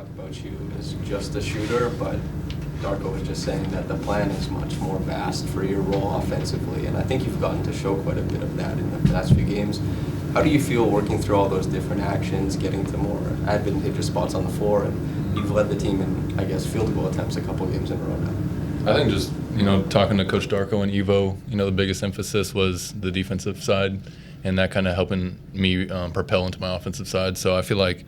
talk about you as just a shooter, but Darko was just saying that the plan is much more vast for your role offensively, and I think you've gotten to show quite a bit of that in the past few games. How do you feel working through all those different actions, getting to more advantageous spots on the floor, and you've led the team in, I guess, field goal attempts a couple games in a row now? I think just, talking to Coach Darko and Evo, the biggest emphasis was the defensive side, and that kind of helping me propel into my offensive side. So I feel like,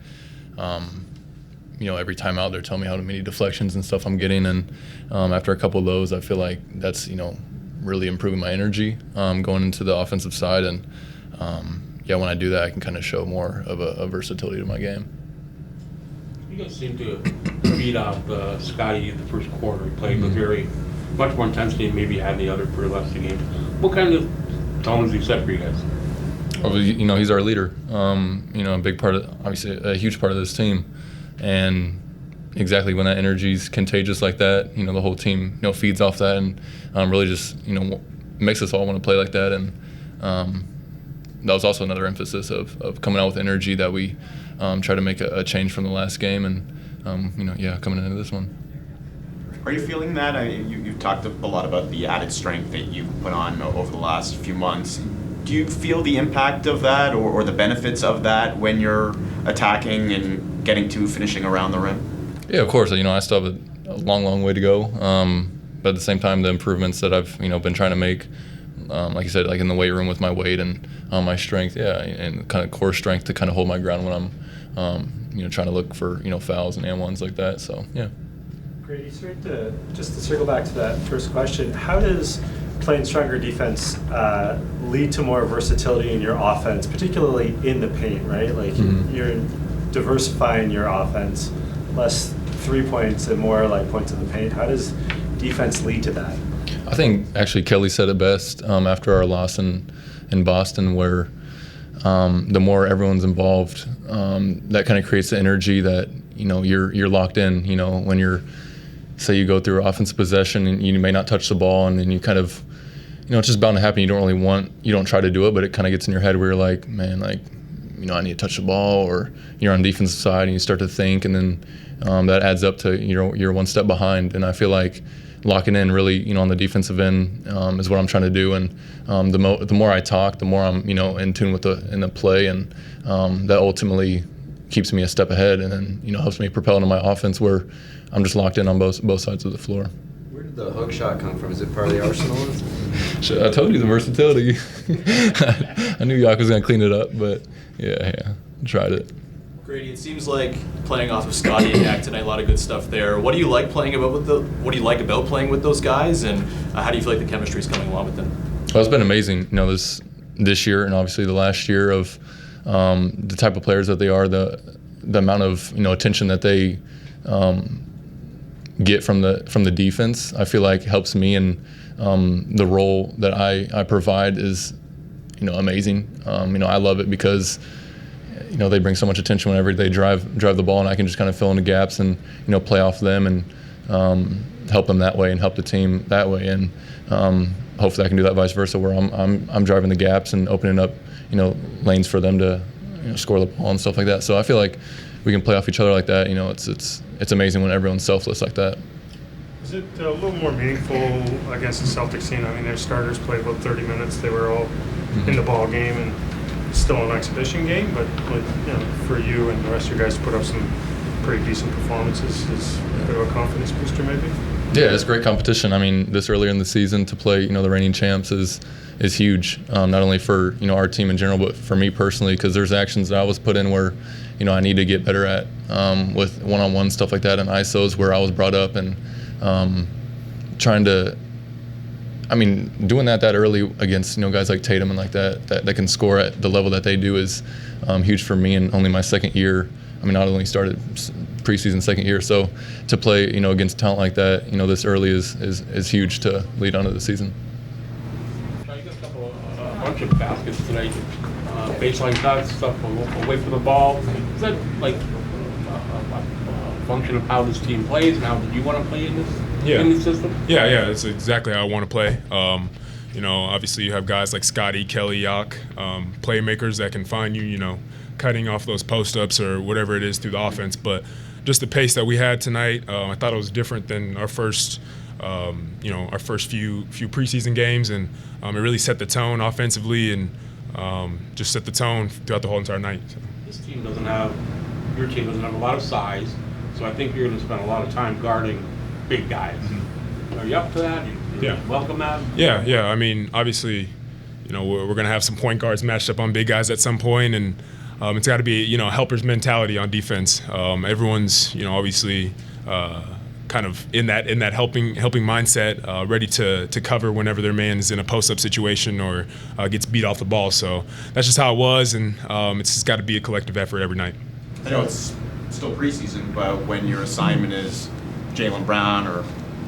every time out they're telling me how many deflections and stuff I'm getting, and after a couple of those, I feel like that's, really improving my energy going into the offensive side. And, when I do that, I can kind of show more of a versatility to my game. You guys seem to beat up Scotty in the first quarter. He played with very much more intensity than maybe had the other for the last two games. What kind of tones he set for you guys? Well, he's our leader. A big part of, obviously, a huge part of this team, and exactly when that energy is contagious like that, the whole team, feeds off that, and really just, makes us all want to play like that. And that was also another emphasis of coming out with energy that we try to make a change from the last game, and coming into this one. Are you feeling that? You've talked a lot about the added strength that you've put on over the last few months. Do you feel the impact of that or the benefits of that when you're attacking and getting to finishing around the rim? Yeah, of course. I still have a long way to go. But at the same time, the improvements that I've been trying to make, like you said, like in the weight room with my weight and my strength, and kind of core strength to kind of hold my ground when I'm trying to look for fouls and and-ones like that. So yeah. Gradey, just to circle back to that first question, how does playing stronger defense lead to more versatility in your offense, particularly in the paint, right? Like you're diversifying your offense, less 3 points and more like points in the paint. How does defense lead to that? I think actually Kelly said it best after our loss in Boston, where the more everyone's involved, that kind of creates the energy that you're locked in. When you're, say you go through offensive possession and you may not touch the ball, and then you kind of, it's just bound to happen. You don't try to do it, but it kind of gets in your head where you're like, man, like, I need to touch the ball, or you're on the defensive side and you start to think, and then that adds up to you're one step behind. And I feel like locking in really, on the defensive end is what I'm trying to do. And the more I talk, the more I'm, in tune with the play, and that ultimately keeps me a step ahead, and then helps me propel into my offense where I'm just locked in on both sides of the floor. Where did the hook shot come from? Is it part of the arsenal? I told you the versatility. I knew Yak was going to clean it up, but yeah, tried it. Gradey, it seems like playing off of Scotty and Yak tonight, a lot of good stuff there. What do you like What do you like about playing with those guys, and how do you feel like the chemistry is coming along with them? Well, it's been amazing. This year, and obviously the last year, of the type of players that they are, the amount of attention that they get from the defense, I feel like helps me, and the role that I provide is amazing. I love it because they bring so much attention whenever they drive the ball, and I can just kind of fill in the gaps and play off them and help them that way and help the team that way, and hopefully I can do that vice versa, where I'm driving the gaps and opening up lanes for them to score the ball and stuff like that. So I feel like we can play off each other like that. It's amazing when everyone's selfless like that. Is it a little more meaningful against the Celtics team? I mean, their starters played about 30 minutes. They were all in the ball game and still an exhibition game. But for you and the rest of your guys to put up some pretty decent performances is a bit of a confidence booster, maybe. Yeah, it's great competition. I mean, this earlier in the season to play, the reigning champs is huge. Not only for our team in general, but for me personally, because there's actions that I was put in where I need to get better at with one-on-one stuff like that, and ISOs where I was brought up, and doing that early against guys like Tatum and like that can score at the level that they do is huge for me. And only my second year, not only started preseason second year, so to play against talent like that this early is huge to lead onto the season. You got a bunch of baskets tonight, baseline cuts, stuff away from the ball. Is that like a function of how this team plays and how you want to play in this system? Yeah, it's exactly how I want to play. Obviously you have guys like Scotty, Kelly, Yak, playmakers that can find you, cutting off those post-ups or whatever it is through the offense. But just the pace that we had tonight, I thought it was different than our first few preseason games, and it really set the tone offensively and just set the tone throughout the whole entire night. So. Your team doesn't have a lot of size, so I think you're going to spend a lot of time guarding big guys. Mm-hmm. Are you up to that? You welcome that? Yeah. I mean, obviously, we're going to have some point guards matched up on big guys at some point, and it's got to be, helper's mentality on defense. Everyone's, obviously, kind of in that helping mindset, ready to cover whenever their man is in a post-up situation or gets beat off the ball. So that's just how it was, and it's just got to be a collective effort every night. I know it's still preseason, but when your assignment is Jaylen Brown or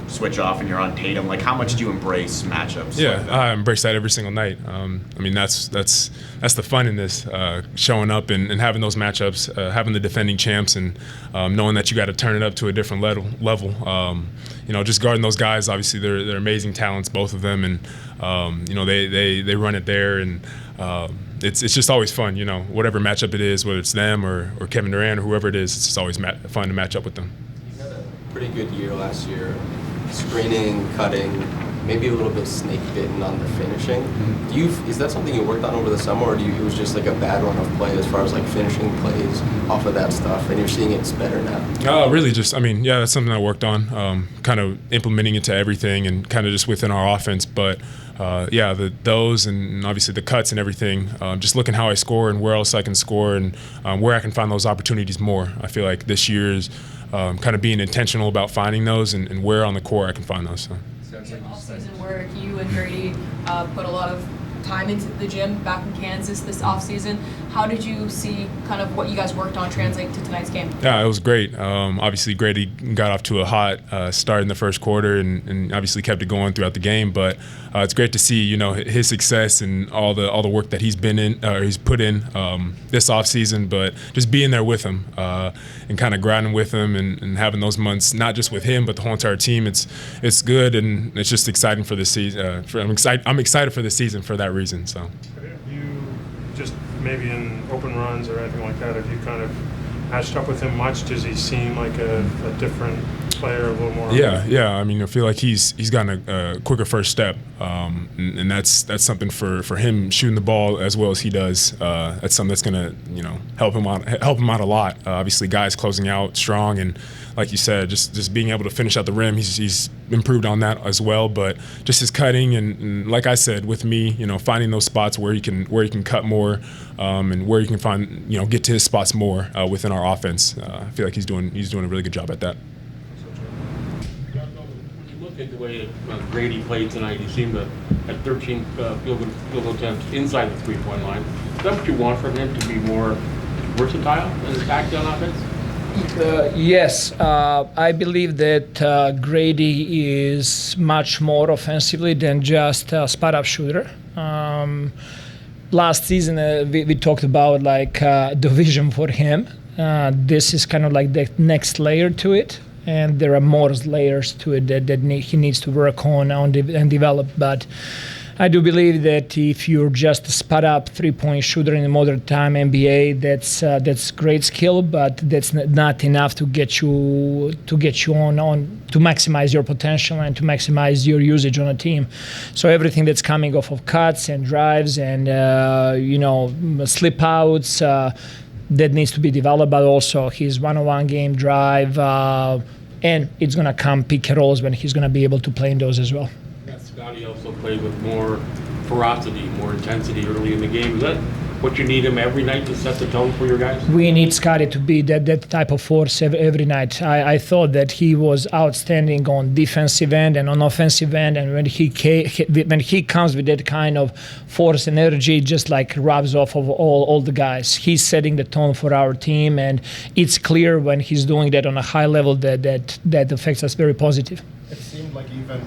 switch off and you're on Tatum, like how much do you embrace matchups? Yeah, like I embrace that every single night. I mean, that's the fun in this, showing up and having those matchups, having the defending champs, and knowing that you got to turn it up to a different level. Just guarding those guys. Obviously, they're amazing talents, both of them, and they run it there, and it's just always fun. Whatever matchup it is, whether it's them or Kevin Durant or whoever it is, it's just always fun to match up with them. You had a pretty good year last year. Screening, cutting, maybe a little bit snake bitten on the finishing. Mm-hmm. Is that something you worked on over the summer, or it was just like a bad run of play as far as like finishing plays off of that stuff, and you're seeing it's better now? Really just, that's something I worked on, kind of implementing it to everything and kind of just within our offense. But those and obviously the cuts and everything, just looking how I score and where else I can score and where I can find those opportunities more. I feel like this year's kind of being intentional about finding those and where on the court I can find those. So. Off-season work, you and Gradey put a lot of time into the gym back in Kansas this off-season. How did you see kind of what you guys worked on translate to tonight's game? Yeah, it was great. Obviously, Gradey got off to a hot start in the first quarter and obviously kept it going throughout the game. But it's great to see, his success and all the work that he's put in this offseason. But just being there with him and kind of grinding with him and having those months, not just with him but the whole entire team. It's good, and it's just exciting for this season. I'm excited for the season for that reason. So. You just maybe in open runs or anything like that, have you kind of matched up with him much? Does he seem like a different player, a little more? Yeah. I mean, I feel like he's gotten a quicker first step, and that's something for him shooting the ball as well as he does. That's something that's gonna help him out a lot. Obviously, guys closing out strong, and like you said, just being able to finish out the rim, he's improved on that as well. But just his cutting and like I said, with me, finding those spots where he can cut more, and where he can find get to his spots more within our offense. I feel like he's doing a really good job at that. When you look at the way Gradey played tonight, he seemed to have 13 field goal attempts inside the three-point line. Is that what you want from him, to be more versatile and attack on offense? Yes, I believe that Gradey is much more offensively than just a spot-up shooter. Last season, we talked about the vision for him. This is kind of like the next layer to it, and there are more layers to it that he needs to work on and develop. But I do believe that if you're just a spot-up three-point shooter in the modern time NBA, that's great skill, but that's not enough to get you on to maximize your potential and to maximize your usage on a team. So everything that's coming off of cuts and drives and slip outs, that needs to be developed. But also his one-on-one game drive, and it's gonna come pick and rolls when he's gonna be able to play in those as well. Scotty also played with more ferocity, more intensity early in the game. Is that what you need him every night to set the tone for your guys? We need Scotty to be that type of force every night. I thought that he was outstanding on defensive end and on offensive end, and when he comes with that kind of force and energy, just rubs off of all the guys. He's setting the tone for our team, and it's clear when he's doing that on a high level that affects us very positive. It seemed like even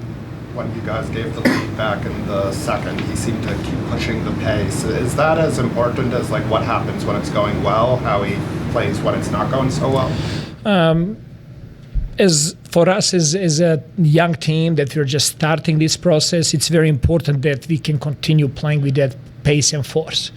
when you guys gave the lead back in the second, he seemed to keep pushing the pace. Is that as important as what happens when it's going well, how he plays when it's not going so well? As for us as a young team that we're just starting this process, it's very important that we can continue playing with that pace and force.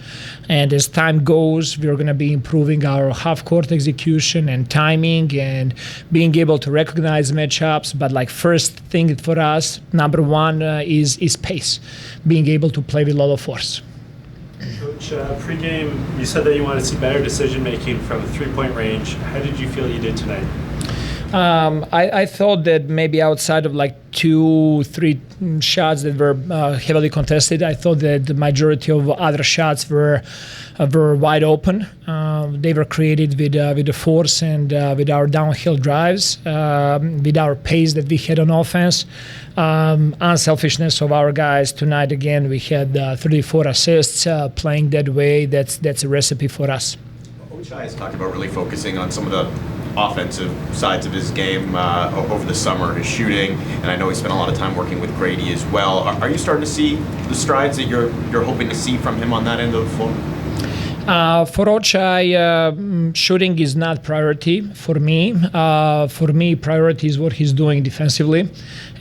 And as time goes, we're going to be improving our half-court execution and timing and being able to recognize matchups. But like first thing for us, number one is pace, being able to play with a lot of force. Coach, pregame, you said that you wanted to see better decision-making from the three-point range. How did you feel you did tonight? I thought that maybe outside of like 2-3 shots that were heavily contested, I thought that the majority of other shots were wide open. They were created with the force and with our downhill drives, with our pace that we had on offense. Unselfishness of our guys tonight. Again, we had 34 assists. Playing that way, that's a recipe for us. Ochai has talked about really focusing on some of the offensive sides of his game over the summer, his shooting, and I know he spent a lot of time working with Gradey as well. Are you starting to see the strides that you're hoping to see from him on that end of the floor? For Ochai, shooting is not priority for me. For me, priority is what he's doing defensively,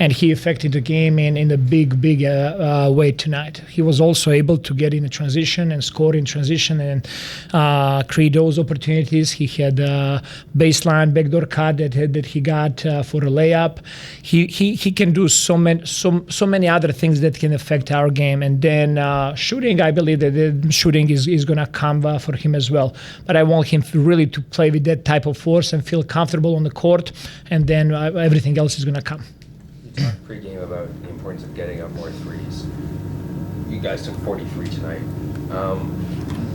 and he affected the game in a big way tonight. He was also able to get in a transition and score in transition and create those opportunities. He had a baseline backdoor cut that he got for a layup. He can do so many other things that can affect our game. And then shooting, I believe that the shooting is going to come for him as well. But I want him really to play with that type of force and feel comfortable on the court, and then everything else is going to come. You talked pregame about the importance of getting up more threes. You guys took 43 tonight.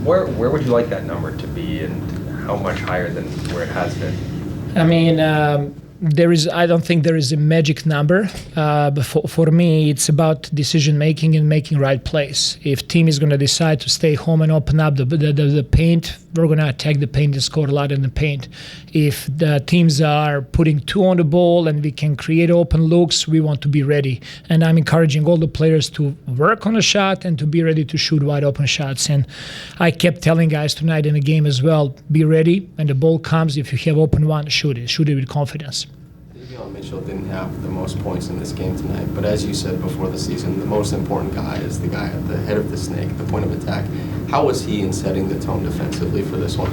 Where would you like that number to be, and how much higher than where it has been? I mean, I don't think there is a magic number, but for me, it's about decision making and making right plays. If team is going to decide to stay home and open up the paint, we're going to attack the paint and score a lot in the paint. If the teams are putting two on the ball and we can create open looks, we want to be ready. And I'm encouraging all the players to work on a shot and to be ready to shoot wide open shots. And I kept telling guys tonight in the game as well, be ready when the ball comes. If you have open one, shoot it with confidence. Mitchell didn't have the most points in this game tonight, but as you said before the season, the most important guy is the guy at the head of the snake, the point of attack. How was he in setting the tone defensively for this one?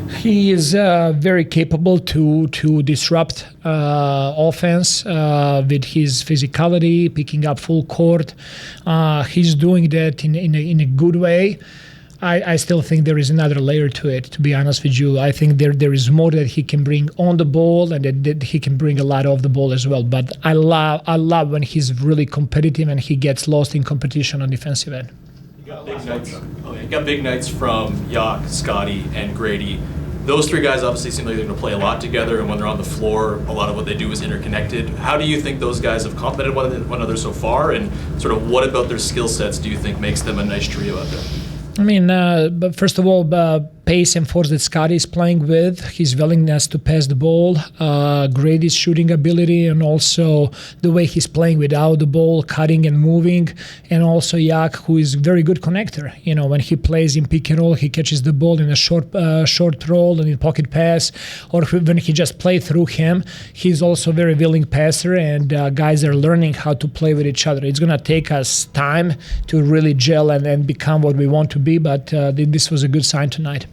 He is very capable to disrupt offense with his physicality, picking up full court. He's doing that in a good way. I still think there is another layer to it, to be honest with you. I think there is more that he can bring on the ball and that he can bring a lot off the ball as well. But I love when he's really competitive and he gets lost in competition on defensive end. You got big nights from Yak, Scotty, and Gradey. Those three guys obviously seem like they're going to play a lot together, and when they're on the floor, a lot of what they do is interconnected. How do you think those guys have complemented one another so far, and sort of what about their skill sets do you think makes them a nice trio out there? I mean, but first of all, pace and force that Scotty is playing with, his willingness to pass the ball, Gradey's shooting ability, and also the way he's playing without the ball, cutting and moving, and also Yak, who is a very good connector. You know, when he plays in pick and roll, he catches the ball in a short roll and in pocket pass, or when he just plays through him, he's also a very willing passer, and guys are learning how to play with each other. It's going to take us time to really gel and become what we want to be, but this was a good sign tonight.